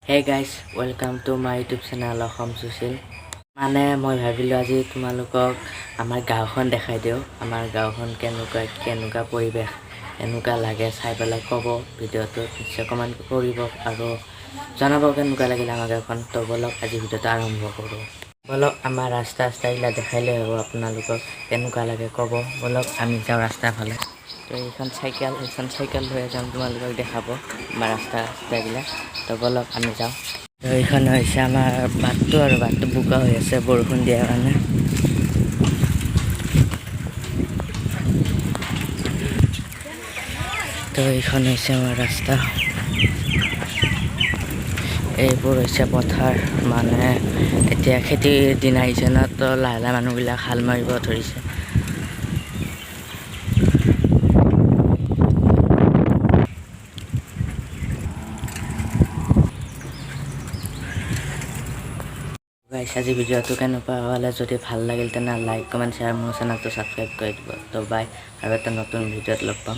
Hey guys, welcome to my YouTube channel Assam Sushil. মানে মই ভাবিলোঁ আজি তোমালোকক আমাৰ গাঁওখন দেখাই দিওঁ। আমাৰ গাঁওখন কেনেকুৱা পৰিৱেশ এনেকুৱা লাগে চাই পেলাই ক'ব ভিডিঅ'টো নিশ্চয় কমেণ্ট কৰিব আৰু জনাব কেনেকুৱা লাগিলে আমাৰ গাঁওখন। তো বলক আজি ভিডিঅ'টো আৰম্ভ কৰোঁ। বলক আমাৰ ৰাস্তা এইবিলাক দেখাইলে হ'ব আপোনালোকক কেনেকুৱা লাগে ক'ব। বলক আমি যাওঁ ৰাস্তাৰ ফালে। তো এইখন চাইকেল লৈ যাম তোমালোকক দেখাব আমাৰ ৰাস্তাবিলাক। তো বলক আমি যাওঁ। তো এইখন হৈছে আমাৰ বাটটো আৰু বাটটো বোকা হৈ আছে বৰষুণ দিয়াৰ কাৰণে। তো এইখন হৈছে আমাৰ ৰাস্তা। এইবোৰ হৈছে পথাৰ, মানে এতিয়া খেতিৰ দিন আহিছে ন, তো লাহে লাহে মানুহবিলাক হাল মাৰিব ধৰিছে। গাইছ আজি ভিডিঅ'টো কেনেকুৱা হ'লে যদি ভাল লাগিল তেনে লাইক কমেণ্ট শ্বেয়াৰ মোৰ চেনেলটো ছাবস্ক্ৰাইব কৰি দিব। তো বাই, আৰু এটা নতুন ভিডিঅ'ত লগ পাম।